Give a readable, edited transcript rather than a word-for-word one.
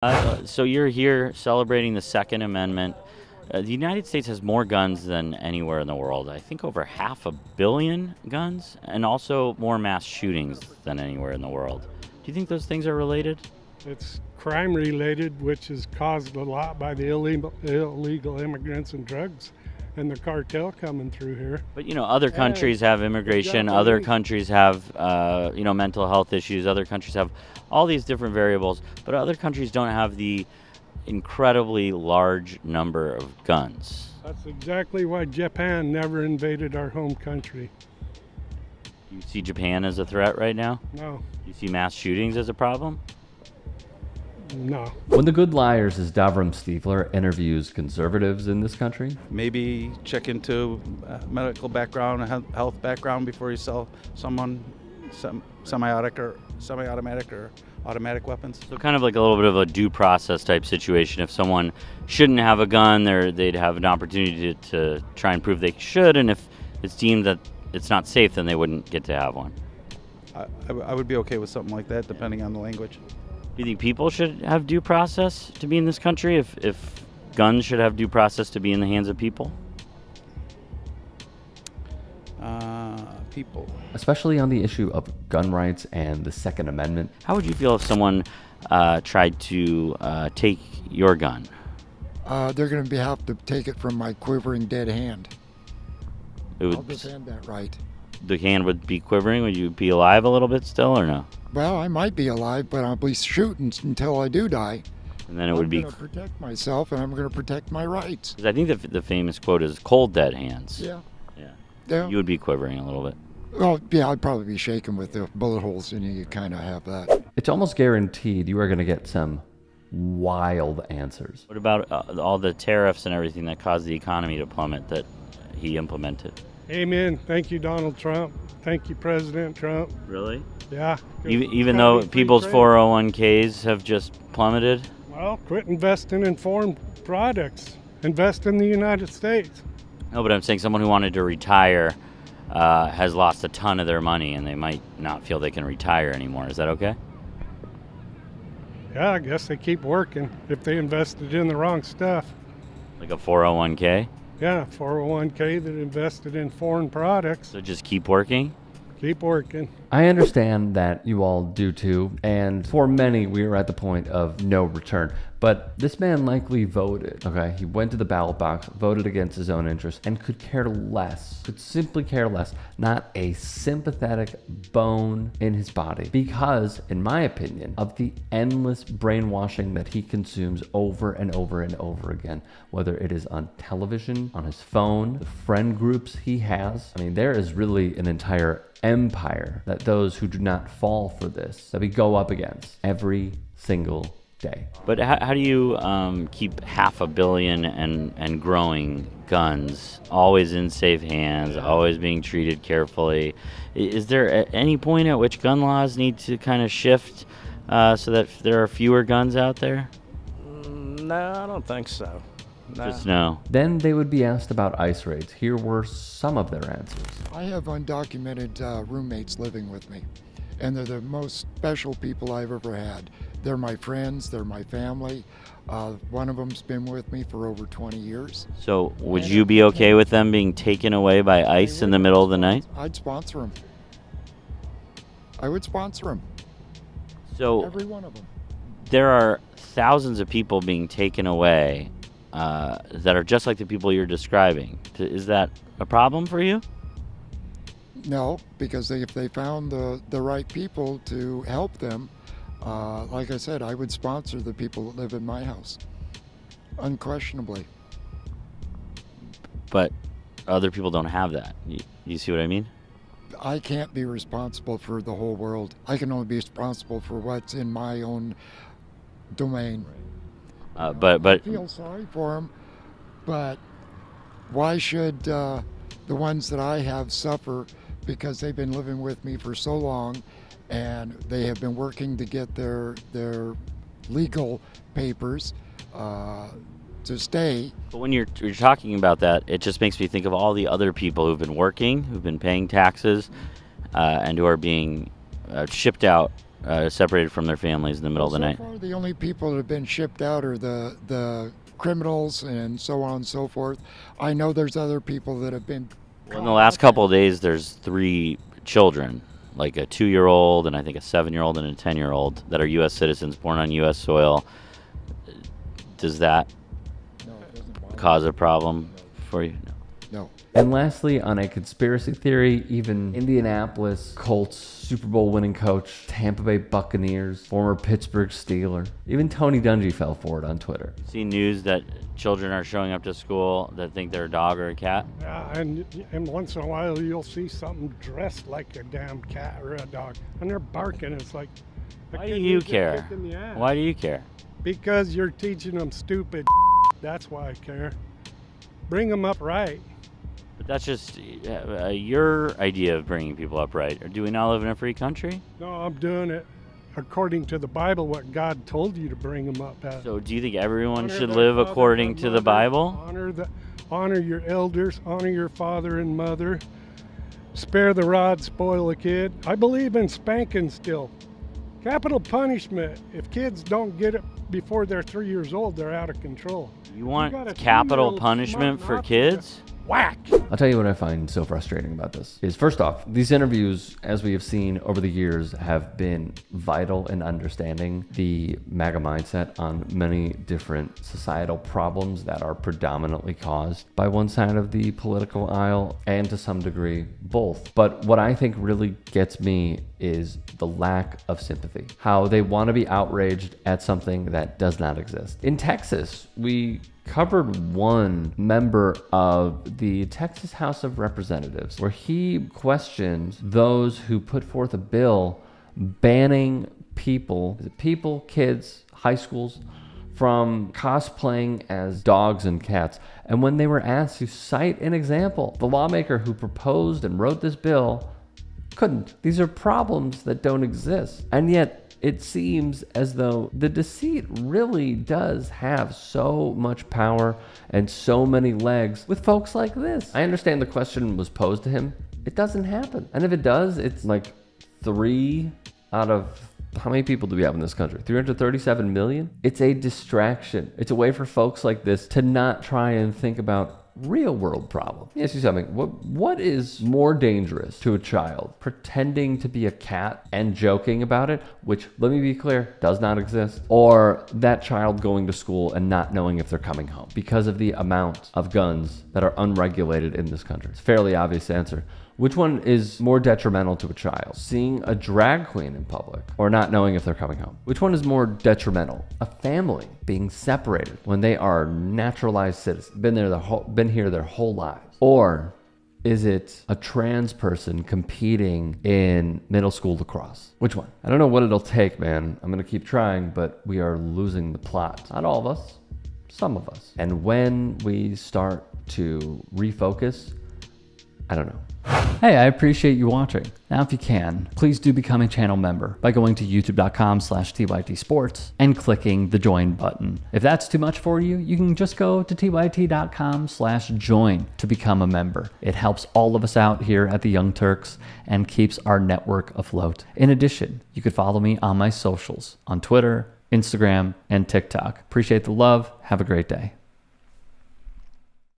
So you're here celebrating the Second Amendment. The United States has more guns than anywhere in the world. I think over 500 million guns, and also more mass shootings than anywhere in the world. Do you think those things are related? It's crime related, which is caused a lot by the illegal immigrants and drugs and the cartel coming through here. But other countries have immigration. Other countries have mental health issues. Other countries have all these different variables. But other countries don't have the incredibly large number of guns. That's exactly why Japan never invaded our home country. You see Japan as a threat right now? No. You see mass shootings as a problem? No. When the Good Liars' Davram Stiefler interviews conservatives in this country, maybe check into medical background, health background before you sell someone semi-automatic or automatic weapons. So kind of like a little bit of a due process type situation. If someone shouldn't have a gun, they'd have an opportunity to try and prove they should, and if it's deemed that it's not safe, then they wouldn't get to have one. I would be okay with something like that, depending on the language. Do you think people should have due process to be in this country? If guns should have due process to be in the hands of people? People. especially on the issue of gun rights and the Second Amendment. How would you feel if someone tried to take your gun? They're going to have to take it from my quivering dead hand. It I'll would, defend that right. the hand would be quivering. Would you be alive a little bit still, or no? Well, I might be alive, but I'll be shooting until I do die. And then it would be. I'm going to protect myself, and I'm going to protect my rights. 'Cause I think the famous quote is "cold dead hands." Yeah. Yeah. You would be quivering a little bit. Well, yeah, I'd probably be shaking with the bullet holes, and you kind of have that. It's almost guaranteed you are going to get some wild answers. What about all the tariffs and everything that caused the economy to plummet that he implemented? Amen. Thank you, Donald Trump. Thank you, President Trump. Really? Yeah. Even though people's 401ks have just plummeted? Well, quit investing in foreign products. Invest in the United States. No, but I'm saying someone who wanted to retire has lost a ton of their money, and they might not feel they can retire anymore. Is that okay? Yeah, I guess they keep working if they invested in the wrong stuff. Like a 401k? Yeah, 401k that invested in foreign products. So just keep working? Keep working. I understand that you all do too, and for many, we are at the point of no return. But this man likely voted, okay? He went to the ballot box, voted against his own interests, and could care less, could simply care less, not a sympathetic bone in his body. Because, in my opinion, of the endless brainwashing that he consumes over and over and over again, whether it is on television, on his phone, the friend groups he has. I mean, there is really an entire empire that those who do not fall for this, that we go up against every single day. But how do you keep 500 million and growing guns always in safe hands, always being treated carefully? Is there at any point at which gun laws need to kind of shift so that there are fewer guns out there? No, I don't think so. No. Just no. Then they would be asked about ICE raids. Here were some of their answers. I have undocumented roommates living with me, and they're the most special people I've ever had. They're my friends, they're my family. One of them's been with me for over 20 years. So would you be okay with them being taken away by ICE in the middle of the night? I'd sponsor them. I would sponsor them. So Every one of them. there are thousands of people being taken away that are just like the people you're describing. Is that a problem for you? No, because if they found the right people to help them, like I said, I would sponsor the people that live in my house, unquestionably. But other people don't have that. You see what I mean? I can't be responsible for the whole world. I can only be responsible for what's in my own domain. But I feel sorry for them, but why should the ones that I have suffer because they've been living with me for so long and they have been working to get their legal papers to stay. But when you're talking about that, it just makes me think of all the other people who've been working, who've been paying taxes, and who are being shipped out separated from their families in the middle of the night. So far, the only people that have been shipped out are the criminals and so on and so forth. I know there's other people that have been. Well, in the last couple of days, there's 3 children, like a 2-year-old and I think a 7-year-old and a 10-year-old that are U.S. citizens born on U.S. soil. Does that cause a problem for you? No. And lastly, on a conspiracy theory, even Indianapolis Colts Super Bowl winning coach, Tampa Bay Buccaneers, former Pittsburgh Steeler, even Tony Dungy fell for it on Twitter. See news that children are showing up to school that think they're a dog or a cat? Yeah, and once in a while you'll see something dressed like a damn cat or a dog, and they're barking. It's like, Why do you care? Why do you care? Because you're teaching them stupid. That's why I care. Bring them up right. But that's just your idea of bringing people up, right? Or do we not live in a free country? No, I'm doing it according to the Bible, what God told you to bring them up as. So do you think everyone Honor should thy live father according and to the mother, Bible? Honor your elders, honor your father and mother. Spare the rod, spoil the kid. I believe in spanking still. Capital punishment. If kids don't get it before they're 3 years old, they're out of control. You want got a capital 2-year-old punishment smart for mouth kids? Whack! I'll tell you what I find so frustrating about this is, first off, these interviews, as we have seen over the years, have been vital in understanding the MAGA mindset on many different societal problems that are predominantly caused by one side of the political aisle and to some degree both. But what I think really gets me is the lack of sympathy. How they want to be outraged at something that does not exist. In Texas, we covered one member of the Texas House of Representatives where he questioned those who put forth a bill banning people, kids, high schools, from cosplaying as dogs and cats. And when they were asked to cite an example, the lawmaker who proposed and wrote this bill couldn't. These are problems that don't exist. And yet, it seems as though the deceit really does have so much power and so many legs with folks like this. I understand the question was posed to him. It doesn't happen. And if it does, it's like 3 out of how many people do we have in this country? 337 million? It's a distraction. It's a way for folks like this to not try and think about real world problem. Let me ask you something. What is more dangerous to a child? Pretending to be a cat and joking about it, which, let me be clear, does not exist, or that child going to school and not knowing if they're coming home because of the amount of guns that are unregulated in this country? It's a fairly obvious answer. Which one is more detrimental to a child? Seeing a drag queen in public or not knowing if they're coming home? Which one is more detrimental? A family being separated when they are naturalized citizens, been here their whole lives? Or is it a trans person competing in middle school lacrosse? Which one? I don't know what it'll take, man. I'm going to keep trying, but we are losing the plot. Not all of us, some of us. And when we start to refocus, I don't know. Hey, I appreciate you watching. Now, if you can, please do become a channel member by going to youtube.com/TYT Sports and clicking the join button. If that's too much for you, you can just go to TYT.com/join to become a member. It helps all of us out here at the Young Turks and keeps our network afloat. In addition, you could follow me on my socials on Twitter, Instagram, and TikTok. Appreciate the love. Have a great day.